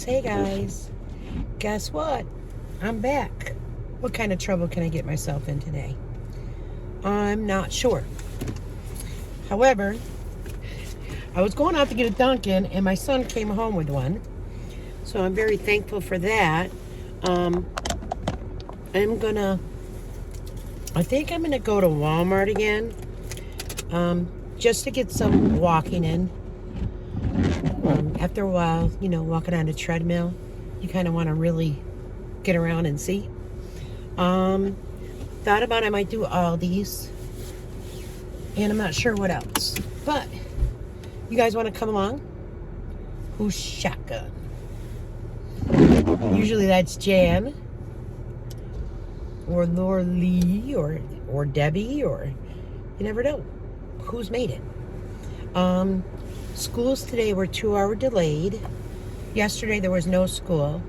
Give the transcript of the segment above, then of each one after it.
Hey guys, guess what? I'm back. What kind of trouble can I get myself in today? I'm not sure. However, I was going out to get a Dunkin and my son came home with one. So I'm very thankful for that. I think I'm gonna go to Walmart again. Just to get some walking in. After a while, walking on a treadmill, you kind of want to really get around and see. Thought about I might do Aldi's, and I'm not sure what else. But you guys want to come along? Who's shotgun? Usually that's Jan, or Laura Lee, or Debbie, or you never know who's made it. Schools today were 2-hour delayed. Yesterday there was no school.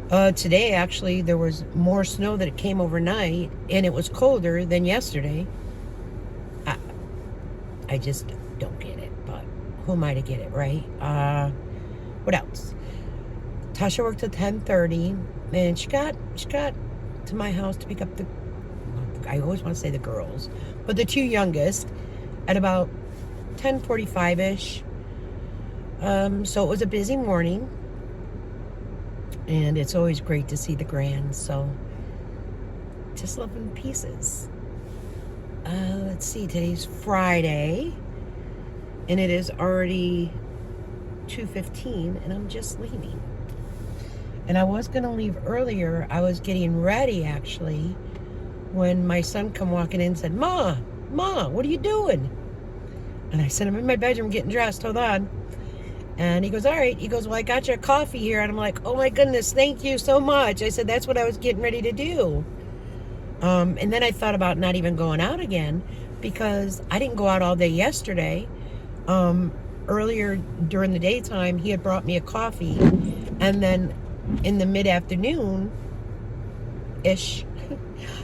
Today actually there was more snow that it came overnight, and it was colder than yesterday. I just don't get it, but who am I to get it, right? What else? Tasha worked till 10:30, and she got to my house to pick up I always want to say the girls, but the two youngest at about 10:45-ish. So it was a busy morning, and it's always great to see the grands, so just love them to pieces. Let's see, today's Friday, and it is already 2:15, and I'm just leaving. And I was going to leave earlier. I was getting ready, actually, when my son come walking in and said, Ma, what are you doing? And I said, I'm in my bedroom getting dressed. Hold on. And he goes, all right. He goes, well, I got your coffee here. And I'm like, oh, my goodness, thank you so much. I said, that's what I was getting ready to do. And then I thought about not even going out again because I didn't go out all day yesterday. Earlier during the daytime, he had brought me a coffee. And then in the mid-afternoon-ish,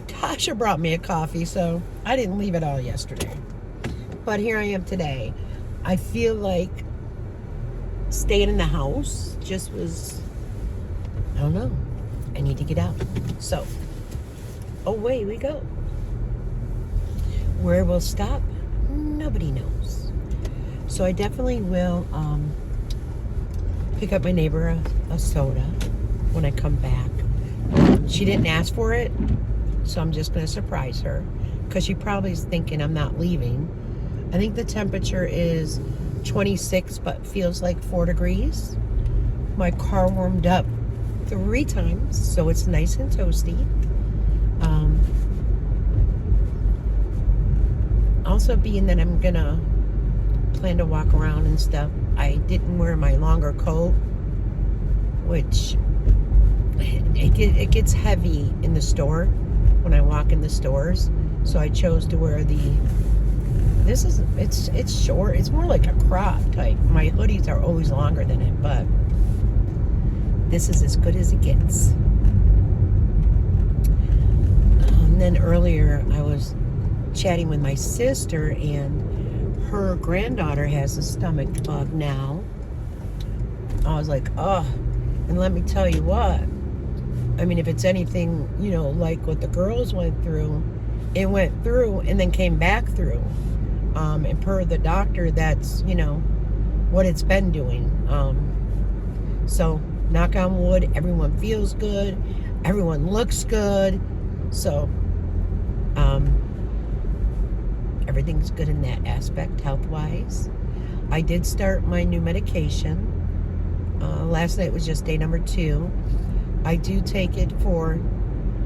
Tasha brought me a coffee. So I didn't leave it all yesterday. But here I am today. I feel like staying in the house just was, I don't know. I need to get out. So, away we go. Where we'll stop, nobody knows. So I definitely will pick up my neighbor a soda when I come back. She didn't ask for it, so I'm just going to surprise her because she probably is thinking I'm not leaving. I think the temperature is 26, but feels like 4 degrees. My car warmed up 3 times, so it's nice and toasty. Also, being that I'm gonna plan to walk around and stuff, I didn't wear my longer coat, which it gets heavy in the store when I walk in the stores. So I chose to wear it's short. It's more like a crop type. My hoodies are always longer than it, but this is as good as it gets. And then earlier I was chatting with my sister, and her granddaughter has a stomach bug now. I was like, oh, and let me tell you what. I mean, if it's anything, like what the girls went through, it went through and then came back through. And per the doctor, that's, what it's been doing. So, knock on wood, everyone feels good. Everyone looks good. So, everything's good in that aspect, health-wise. I did start my new medication. Last night was just day number 2. I do take it for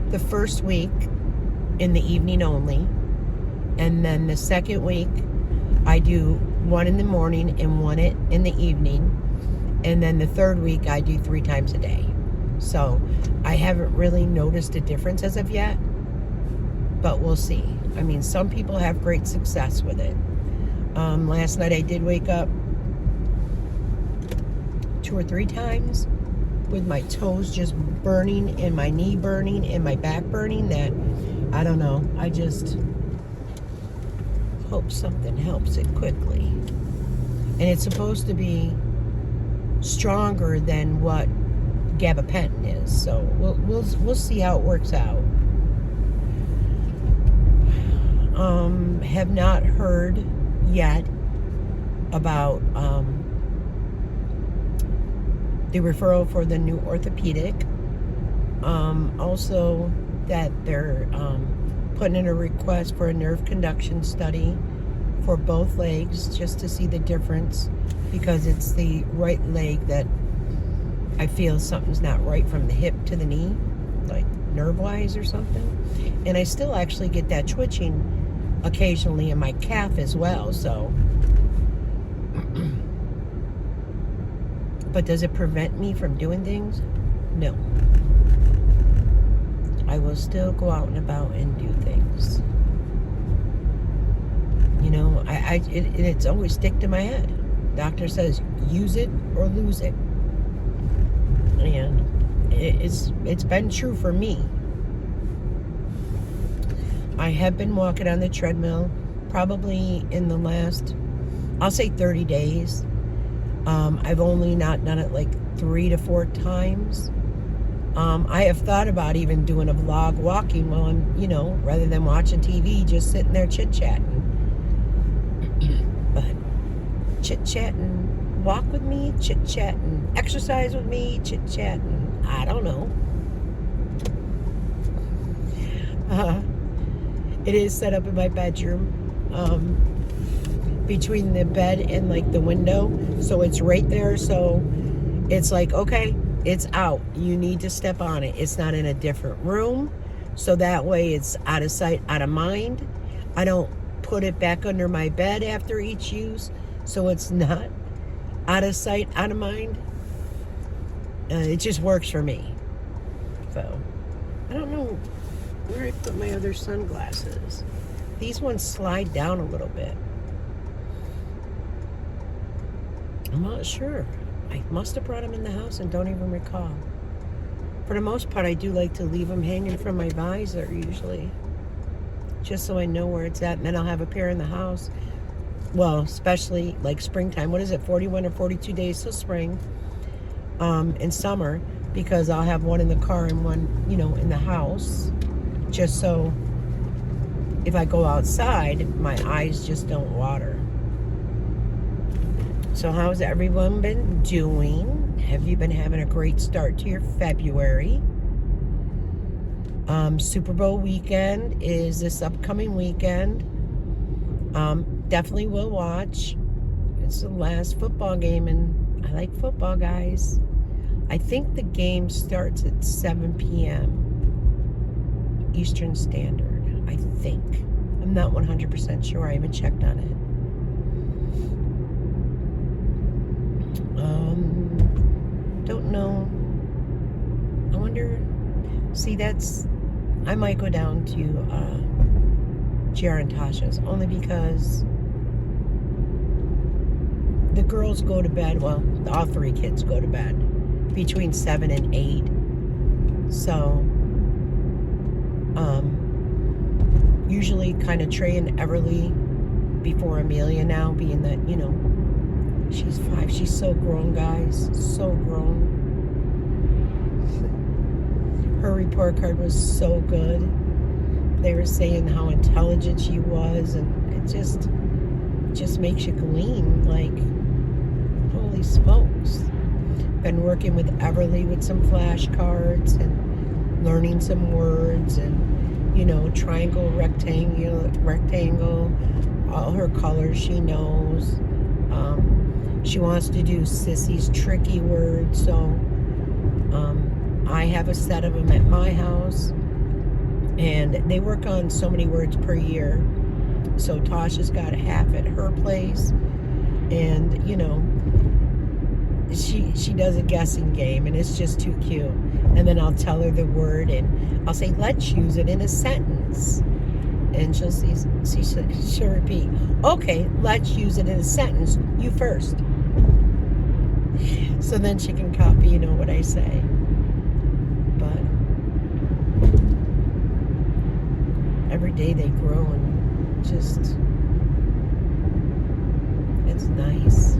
the first week in the evening only. And then the second week, I do 1 in the morning and 1 in the evening. And then the third week, I do 3 times a day. So I haven't really noticed a difference as of yet, but we'll see. I mean, some people have great success with it. Last night I did wake up 2 or 3 times with my toes just burning and my knee burning and my back burning that, I don't know, I just hope something helps it quickly. And it's supposed to be stronger than what gabapentin is. So we'll see how it works out. Have not heard yet about the referral for the new orthopedic. Also that they're putting in a request for a nerve conduction study for both legs, just to see the difference, because it's the right leg that I feel something's not right from the hip to the knee, like nerve-wise or something. And I still actually get that twitching occasionally in my calf as well, so. But does it prevent me from doing things? No. I will still go out and about and do things. You know, it's always stick to my head. Doctor says, use it or lose it. And it's been true for me. I have been walking on the treadmill probably in the last, I'll say 30 days. I've only not done it like 3 to 4 times. I have thought about even doing a vlog walking while I'm, you know, rather than watching TV, just sitting there chit-chatting. But chit-chatting, walk with me, chit-chatting, exercise with me, chit-chatting, I don't know. It is set up in my bedroom, between the bed and like the window, so it's right there. So it's like, okay, it's out, you need to step on it. It's not in a different room, so that way it's out of sight, out of mind. I don't put it back under my bed after each use, so it's not out of sight, out of mind. It just works for me. So I don't know where I put my other sunglasses. These ones slide down a little bit. I'm not sure. I must have brought them in the house and don't even recall. For the most part, I do like to leave them hanging from my visor usually, just so I know where it's at, and then I'll have a pair in the house. Well, especially like springtime. What is it, 41 or 42 days till spring, in summer, because I'll have one in the car and one, you know, in the house, just so if I go outside, my eyes just don't water. So how's everyone been doing? Have you been having a great start to your February? Super Bowl weekend is this upcoming weekend. Definitely will watch. It's the last football game, and I like football, guys. I think the game starts at 7 p.m. Eastern Standard, I think. I'm not 100% sure. I haven't checked on it. Don't know. I wonder. See, I might go down to JR and Tasha's, only because the girls go to bed. Well, all 3 kids go to bed between 7 and 8. So, usually kind of Trey and Everly before Amelia now, being that, you know, she's 5. She's so grown, guys. So grown. Her report card was so good. They were saying how intelligent she was, and it just makes you glean. Like, holy smokes. Been working with Everly with some flashcards and learning some words, and, you know, triangle, rectangle, all her colors she knows. She wants to do Sissy's tricky words, so I have a set of them at my house, and they work on so many words per year. So Tasha's got half at her place, and, you know, she does a guessing game, and it's just too cute. And then I'll tell her the word, and I'll say, let's use it in a sentence. And she'll repeat, okay, let's use it in a sentence, you first. So then she can copy, you know, what I say. But every day they grow, and just, it's nice.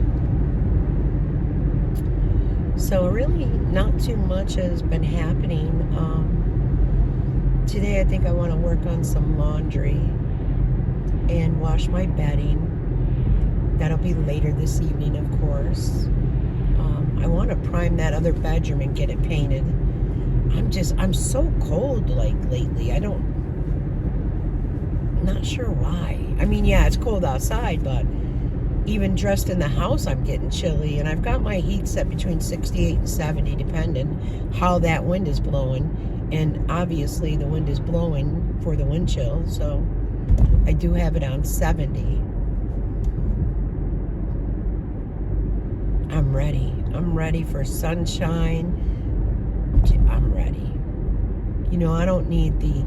So really not too much has been happening. Today I think I want to work on some laundry and wash my bedding. That'll be later this evening, of course. I want to prime that other bedroom and get it painted. I'm so cold like lately. Not sure why. I mean, yeah, it's cold outside, but even dressed in the house, I'm getting chilly. And I've got my heat set between 68 and 70, depending how that wind is blowing. And obviously the wind is blowing for the wind chill, so I do have it on 70. I'm ready. I'm ready for sunshine. I'm ready. You know, I don't need the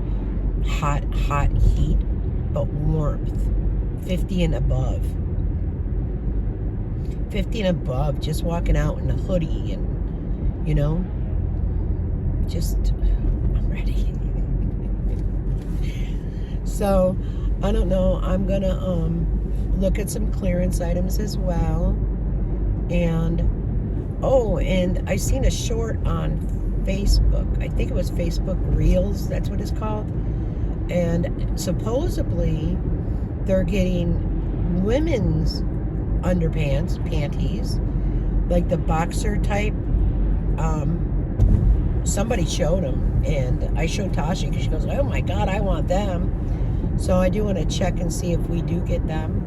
hot heat, but warmth. 50 and above. 50 and above, just walking out in a hoodie and, you know, I'm ready. So, I don't know. I'm gonna look at some clearance items as well. And I seen a short on Facebook. I think it was Facebook Reels, that's what it's called. And supposedly they're getting women's underpants, panties, like the boxer type. Somebody showed them, and I showed Tasha because she goes, oh my God, I want them. So I do want to check and see if we do get them.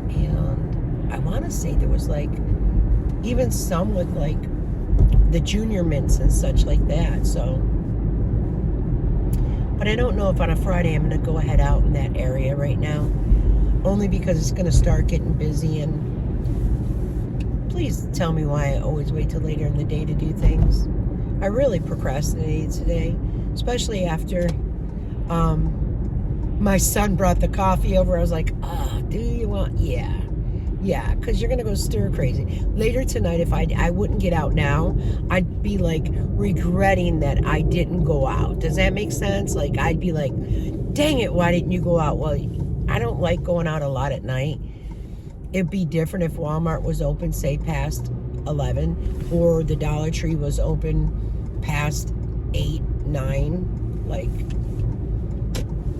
And I want to say there was like even some with like the junior mints and such like that. So, but I don't know if on a Friday I'm going to go ahead out in that area right now, only because it's going to start getting busy. And please tell me why I always wait till later in the day to do things. I really procrastinated today, especially after my son brought the coffee over. I was like, do you want? Yeah, because you're going to go stir crazy. Later tonight, if I wouldn't get out now, I'd be like regretting that I didn't go out. Does that make sense? Like, I'd be like, dang it, why didn't you go out? Well, I don't like going out a lot at night. It'd be different if Walmart was open, say, past 11, or the Dollar Tree was open past 8, 9. Like,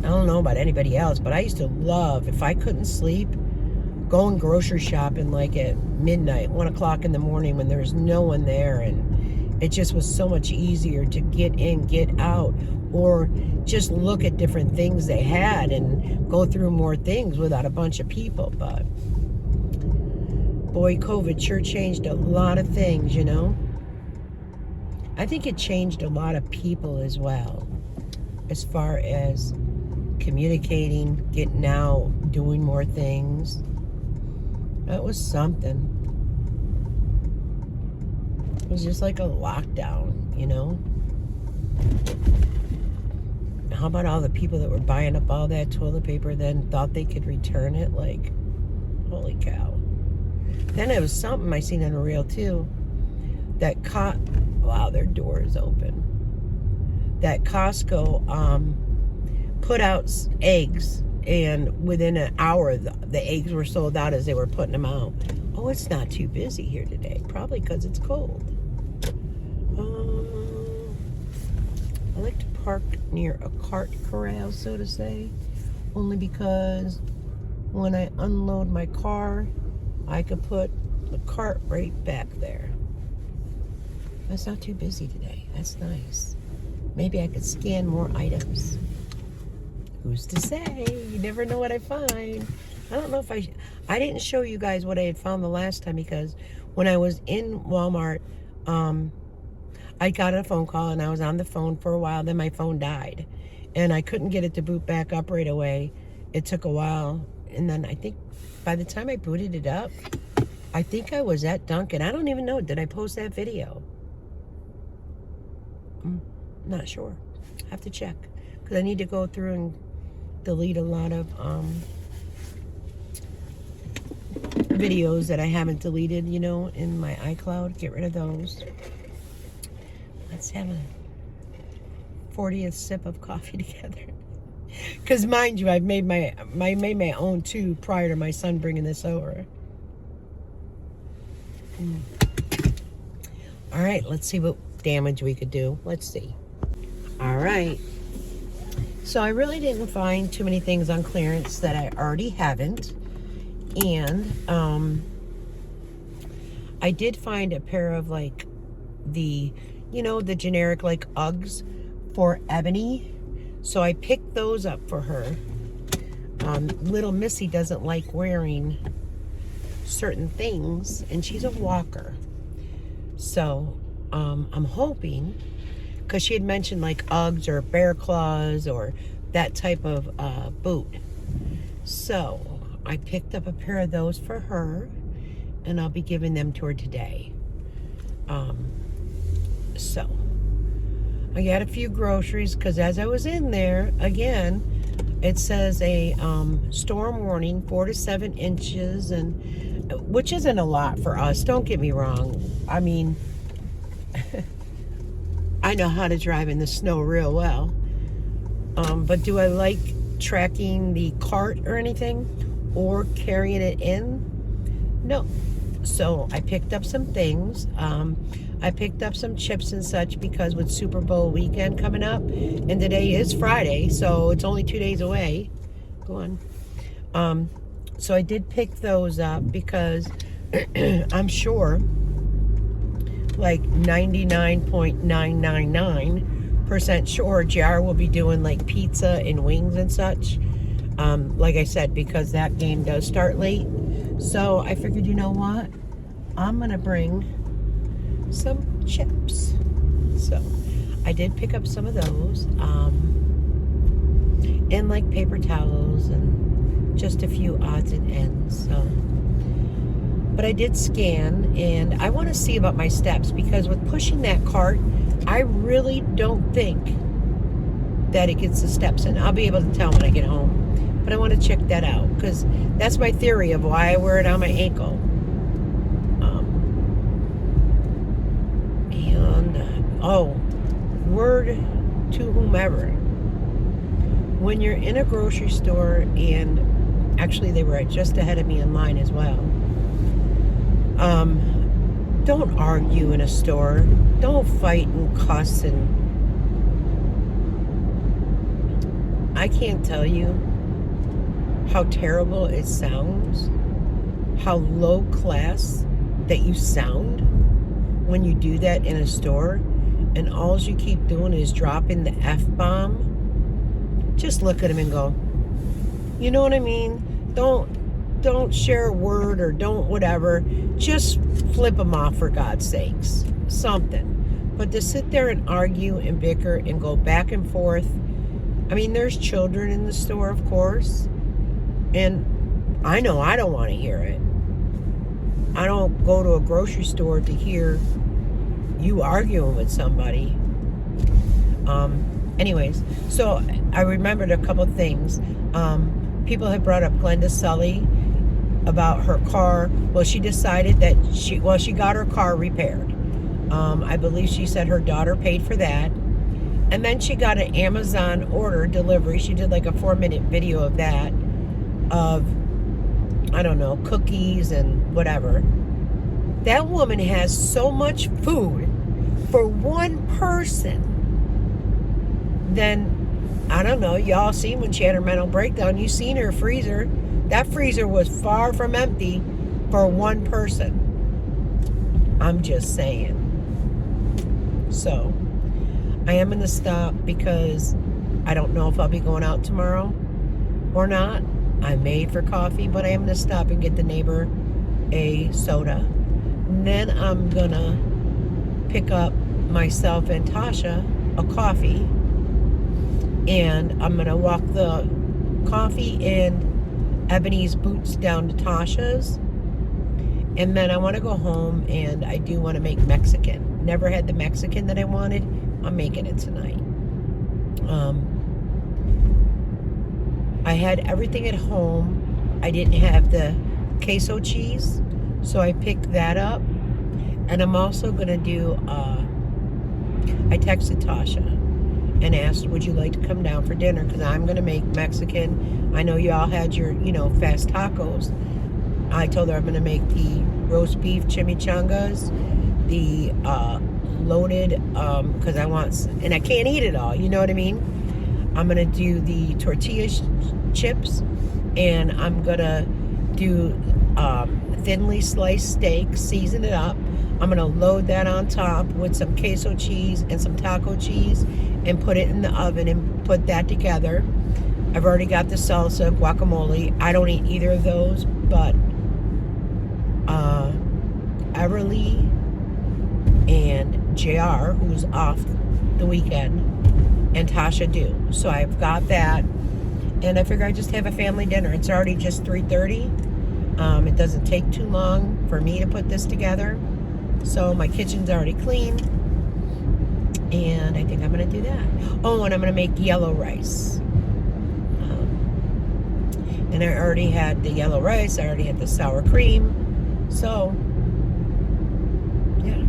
I don't know about anybody else, but I used to love, if I couldn't sleep, going grocery shopping like at midnight, 1 o'clock in the morning when there was no one there, and it just was so much easier to get in, get out, or just look at different things they had and go through more things without a bunch of people. But boy, COVID sure changed a lot of things, you know. I think it changed a lot of people as well, as far as communicating, getting out, doing more things. That was something. It was just like a lockdown, you know. How about all the people that were buying up all that toilet paper, then thought they could return it? Like, holy cow. Then it was something I seen on a reel too. That wow, their door is open. That Costco put out eggs, and within an hour the eggs were sold out as they were putting them out. Oh, it's not too busy here today, probably because it's cold. I like to park near a cart corral, so to say, only because when I unload my car, I could put the cart right back there. That's not too busy today. That's nice. Maybe I could scan more items. Who's to say? You never know what I find. I don't know if I didn't show you guys what I had found the last time, because when I was in Walmart, I got a phone call and I was on the phone for a while. Then my phone died and I couldn't get it to boot back up right away. It took a while. And then I think by the time I booted it up, I think I was at Dunkin. I don't even know. Did I post that video? I'm not sure. I have to check, because I need to go through and delete a lot of videos that I haven't deleted, you know, in my iCloud. Get rid of those. Let's have a 40th sip of coffee together. Because mind you, I made my own too prior to my son bringing this over. All right, let's see what damage we could do. Let's see. All right. So I really didn't find too many things on clearance that I already haven't. And I did find a pair of like the, the generic like Uggs for Ebony. So I picked those up for her. Little Missy doesn't like wearing certain things, and she's a walker. So I'm hoping, because she had mentioned like Uggs or Bear Claws or that type of boot. So I picked up a pair of those for her, and I'll be giving them to her today. So I got a few groceries, because as I was in there, again, it says a storm warning, 4 to 7 inches, and which isn't a lot for us. Don't get me wrong. I mean, I know how to drive in the snow real well. But do I like tracking the cart or anything, or carrying it in? No. So I picked up some things. I picked up some chips and such, because with Super Bowl weekend coming up, and today is Friday, so it's only 2 days away. Go on. So I did pick those up because I'm sure like 99.999% sure JR will be doing like pizza and wings and such. Like I said, because that game does start late. So I figured, you know what? I'm going to bring some chips. So I did pick up some of those. And like paper towels and just a few odds and ends. So, but I did scan, and I want to see about my steps, because with pushing that cart, I really don't think that it gets the steps in. I'll be able to tell when I get home, but I want to check that out, because that's my theory of why I wear it on my ankle. Word to whomever, when you're in a grocery store, and actually they were just ahead of me in line as well, don't argue in a store. Don't fight and cuss, and I can't tell you how terrible it sounds, how low class that you sound when you do that in a store, and all you keep doing is dropping the F-bomb. Just look at them and go, you know what I mean? Don't share a word, or don't whatever. Just flip them off, for God's sakes. Something. But to sit there and argue and bicker and go back and forth. I mean, there's children in the store, of course. And I know I don't want to hear it. I don't go to a grocery store to hear you arguing with somebody. Anyways, so I remembered a couple things. People had brought up Glenda Sully about her car. Well, she decided that she got her car repaired. I believe she said her daughter paid for that. And then she got an Amazon order delivery. She did like a 4-minute video of that, of, I don't know, cookies and whatever. That woman has so much food for one person. Then, I don't know, y'all seen when she had her mental breakdown, you seen her freezer. That freezer was far from empty for one person. I'm just saying. So, I am going to stop, because I don't know if I'll be going out tomorrow or not. I'm made for coffee, but I am going to stop and get the neighbor a soda. And then I'm going to pick up myself and Tasha a coffee. And I'm going to walk the coffee and Ebony's boots down to Tasha's. And then I want to go home, and I do want to make Mexican. Never had the Mexican that I wanted. I'm making it tonight. I had everything at home. I didn't have the queso cheese, so I picked that up. And I'm also going to do, I texted Tasha and asked, would you like to come down for dinner? Because I'm going to make Mexican. I know y'all had your, fast tacos. I told her I'm going to make the roast beef chimichangas, the loaded, because I want, and I can't eat it all, you know what I mean? I'm going to do the tortilla chips, and I'm going to do thinly sliced steak, season it up. I'm going to load that on top with some queso cheese and some taco cheese and put it in the oven and put that together. I've already got the salsa, guacamole. I don't eat either of those, but Everly and JR, who's off the weekend, and Tasha do. So I've got that, and I figure I just have a family dinner. It's already just 3:30. It doesn't take too long for me to put this together. So my kitchen's already clean, and I think I'm going to do that. Oh, and I'm going to make yellow rice. And I already had the yellow rice. I already had the sour cream. So, yeah,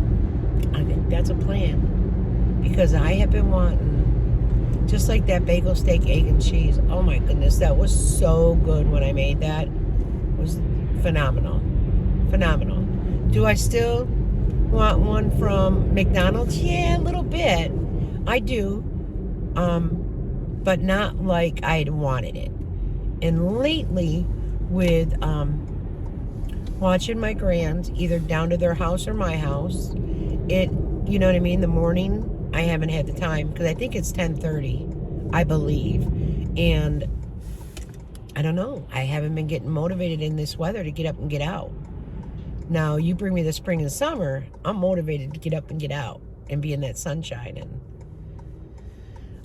I think that's a plan. Because I have been wanting, just like that bagel steak, egg, and cheese. Oh my goodness, that was so good when I made that. It was phenomenal. Phenomenal. Do I still want one from McDonald's? Yeah, a little bit. I do. But not like I'd wanted it. And lately, with watching my grands, either down to their house or my house, you know what I mean? The morning, I haven't had the time, because I think it's 10:30, I believe. And I don't know. I haven't been getting motivated in this weather to get up and get out. Now, you bring me the spring and summer, I'm motivated to get up and get out and be in that sunshine. And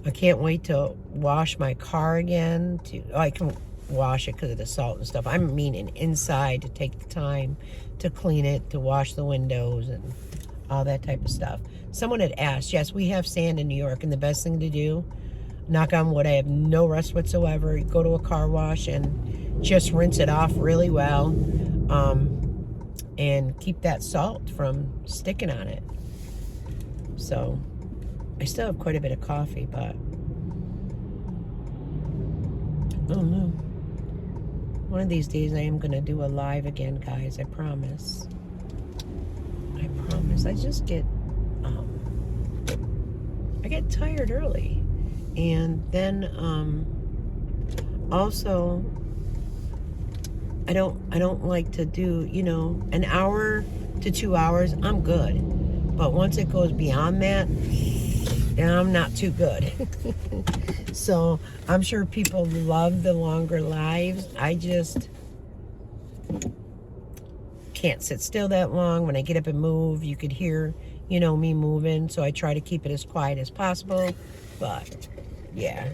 I can't wait to wash my car again. I can wash it because of the salt and stuff. I mean, inside, to take the time to clean it, to wash the windows and all that type of stuff. Someone had asked, yes, we have sand in New York, and the best thing to do, knock on wood, I have no rust whatsoever, go to a car wash and just rinse it off really well, and keep that salt from sticking on it. So I still have quite a bit of coffee, but I don't know. One of these days I am going to do a live again, guys. I promise. I promise. I just get I get tired early. And then also I don't like to do, an hour to 2 hours. I'm good. But once it goes beyond that, then I'm not too good. So I'm sure people love the longer lives. I just can't sit still that long. When I get up and move, you could hear, me moving. So I try to keep it as quiet as possible. But yeah,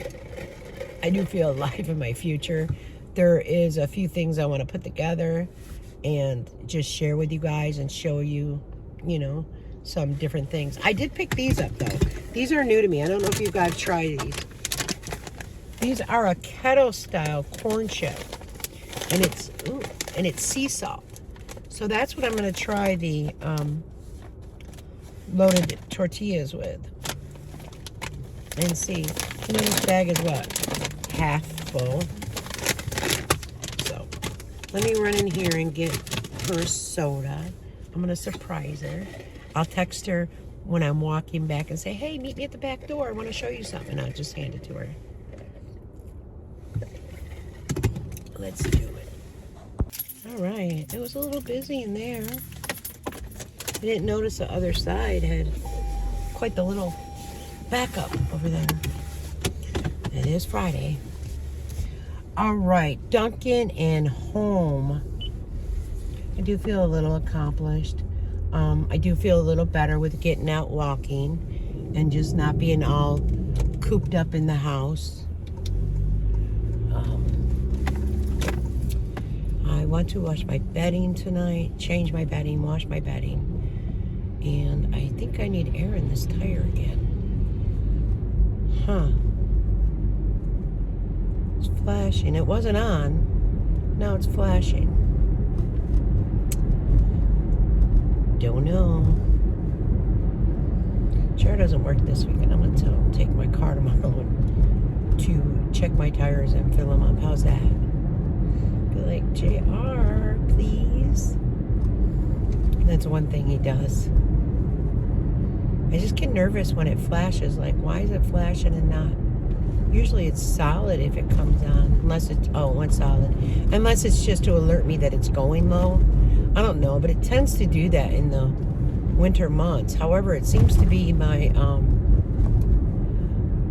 I do feel alive in my future. There is a few things I want to put together and just share with you guys and show you, some different things. I did pick these up though. These are new to me. I don't know if you guys tried these. These are a kettle style corn chip, and it's sea salt. So that's what I'm going to try the loaded tortillas with, and see. This bag is what, half full. So let me run in here and get her soda. I'm going to surprise her. I'll text her when I'm walking back and say, hey, meet me at the back door. I want to show you something. I'll just hand it to her. Let's do it. All right. It was a little busy in there. I didn't notice the other side had quite the little backup over there. It is Friday. All right. Dunkin and home. I do feel a little accomplished. I do feel a little better with getting out walking and just not being all cooped up in the house. I want to wash my bedding tonight, change my bedding, wash my bedding. And I think I need air in this tire again. Huh. It's flashing. It wasn't on. Now it's flashing. Don't know. Sure doesn't work this weekend. I'm going to take my car tomorrow to check my tires and fill them up. How's that? Be like, JR, please. That's one thing he does. I just get nervous when it flashes. Like, why is it flashing and not? Usually it's solid if it comes on. Unless it's, oh, it went solid. Unless it's just to alert me that it's going low. I don't know, but it tends to do that in the winter months. However, it seems to be my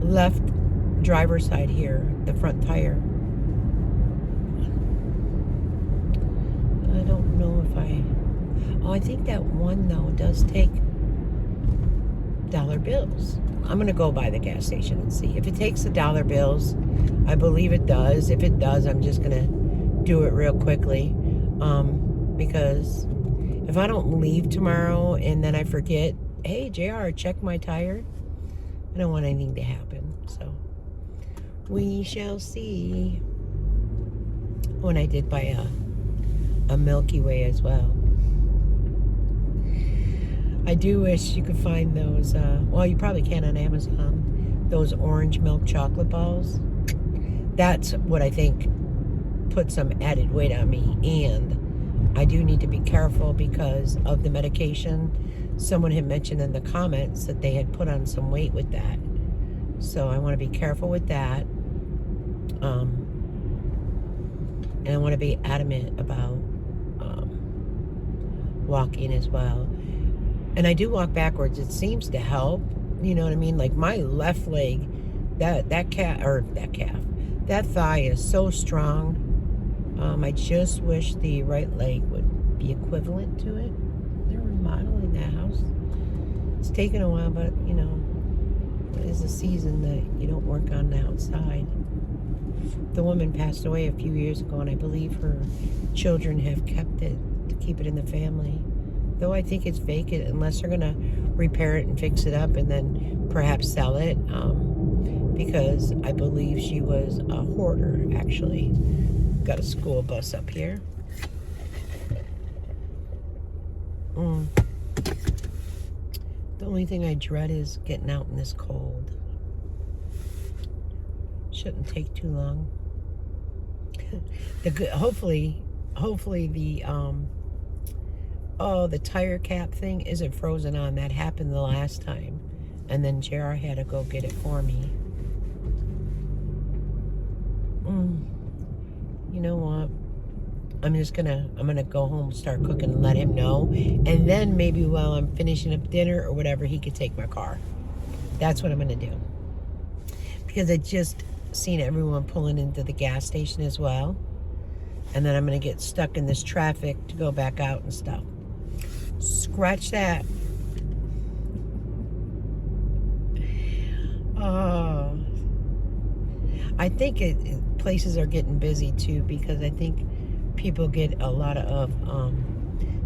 left driver's side here, the front tire. I don't know if oh, I think that one though does take dollar bills. I'm gonna go by the gas station and see if it takes the dollar bills. I believe it does. If it does, I'm just gonna do it real quickly, because if I don't leave tomorrow and then I forget, hey JR, check my tire, I don't want anything to happen. So we shall see. When I did buy a Milky Way as well. I do wish you could find those, well, you probably can on Amazon, those orange milk chocolate balls. That's what I think put some added weight on me. And I do need to be careful because of the medication. Someone had mentioned in the comments that they had put on some weight with that. So I want to be careful with that. And I want to be adamant about walking as well. And I do walk backwards. It seems to help. You know what I mean? Like my left leg, that thigh is so strong. I just wish the right leg would be equivalent to it. They're remodeling that house. It's taken a while, but you know, it is a season that you don't work on the outside. The woman passed away a few years ago, and I believe her children have kept it to keep it in the family. Though I think it's vacant unless they're going to repair it and fix it up and then perhaps sell it. Because I believe she was a hoarder, actually. Got a school bus up here. The only thing I dread is getting out in this cold. Shouldn't take too long. Hopefully the the tire cap thing isn't frozen on. That happened the last time, and then JR had to go get it for me. You know what? I'm gonna go home, start cooking, and let him know, and then maybe while I'm finishing up dinner or whatever, he could take my car. That's what I'm gonna do, because I just seen everyone pulling into the gas station as well, and then I'm gonna get stuck in this traffic to go back out and stuff. Scratch that. Oh, I think places are getting busy too, because I think people get a lot of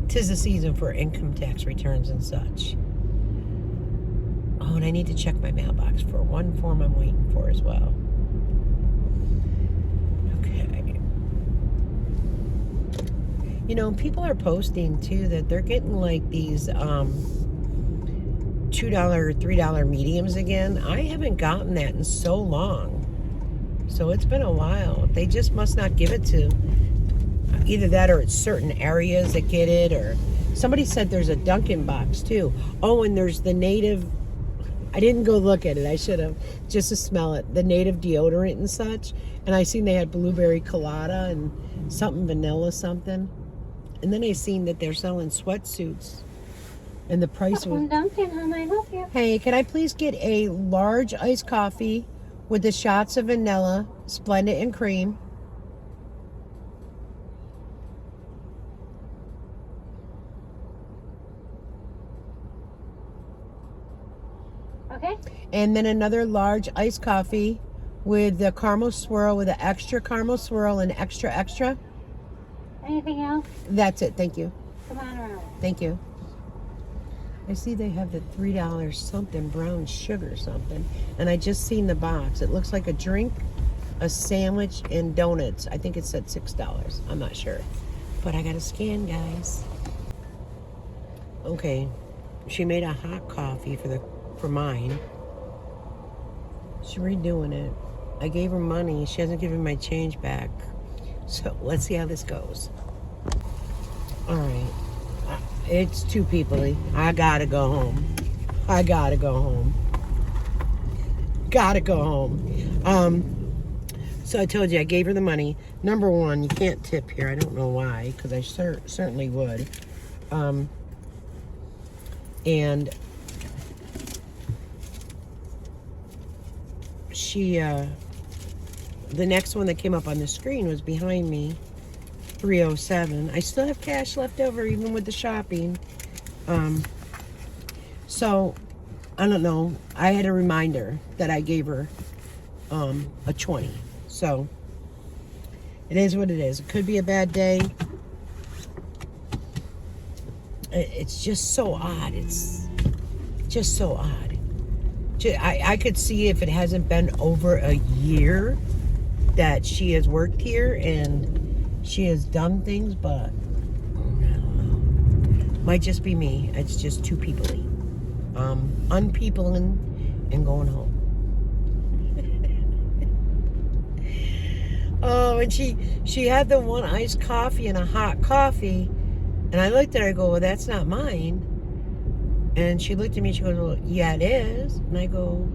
'tis the season for income tax returns and such. Oh, and I need to check my mailbox for one form I'm waiting for as well. Okay. You know, people are posting too that they're getting like these $2 or $3 mediums again. I haven't gotten that in so long. So it's been a while. They just must not give it to either that, or it's certain areas that get it, or somebody said there's a Dunkin box too. Oh, and there's the native, I didn't go look at it, I should have, just to smell it, the native deodorant and such. And I seen they had blueberry colada and something vanilla something. And then I seen that they're selling sweatsuits, and the price was Dunkin, how may I help you? Hey, can I please get a large iced coffee with the shots of vanilla, Splendid and cream? Okay. And then another large iced coffee with the caramel swirl, with the extra caramel swirl and extra. Anything else? That's it. Thank you. Come on around. Thank you. I see they have the $3 something brown sugar something, and I just seen the box. It looks like a drink, a sandwich, and donuts. I think it said $6. I'm not sure, but I got to scan, guys. Okay, she made a hot coffee for mine. She's redoing it. I gave her money. She hasn't given my change back. So let's see how this goes. All right. It's two people. I gotta go home. I gotta go home. Gotta go home. So I told you, I gave her the money. Number one, you can't tip here. I don't know why, because I certainly would. And she, the next one that came up on the screen was behind me, 307. I still have cash left over, even with the shopping. So, I don't know. I had a reminder that I gave her a 20. So, it is what it is. It could be a bad day. It's just so odd. It's just so odd. I could see if it hasn't been over a year that she has worked here and she has done things, but I don't know. Might just be me. It's just too people-y. Unpeopling and going home. Oh, and she had the one iced coffee and a hot coffee, and I looked at her, I go, well, that's not mine. And she looked at me, she goes, well, yeah, it is. And I go,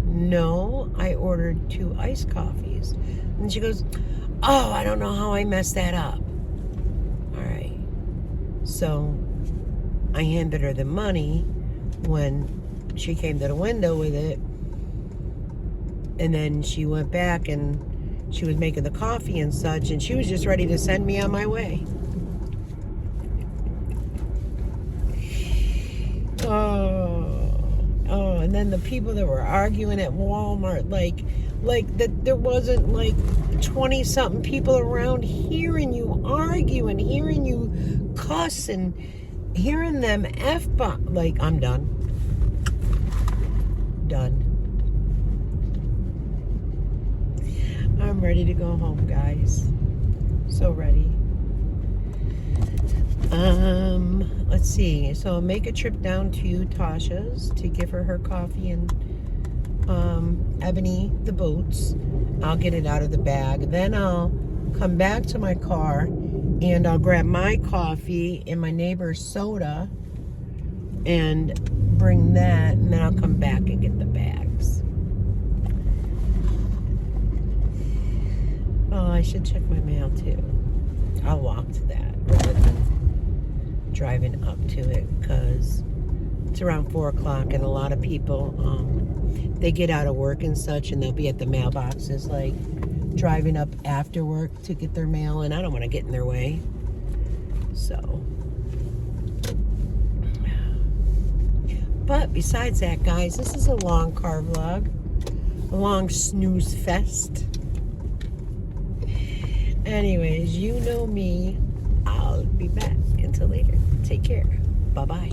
no, I ordered 2 iced coffees. And she goes, oh, I don't know how I messed that up. All right. So I handed her the money when she came to the window with it. And then she went back and she was making the coffee and such, and she was just ready to send me on my way. Oh, and then the people that were arguing at Walmart, like that there wasn't like 20-something people around hearing you argue and hearing you cuss and hearing them F-bomb. Like, I'm done. Done. I'm ready to go home, guys. So ready. Let's see. So I'll make a trip down to Tasha's to give her coffee and Ebony the boots. I'll get it out of the bag. Then I'll come back to my car and I'll grab my coffee and my neighbor's soda and bring that, and then I'll come back and get the bags. Oh, I should check my mail too. I'll walk to that rather than driving up to it, because it's around 4 o'clock and a lot of people, they get out of work and such and they'll be at the mailboxes, like driving up after work to get their mail, and I don't want to get in their way. So, but besides that, guys, this is a long car vlog, a long snooze fest. Anyways, you know me. I'll be back. Until later. Take care. Bye-bye.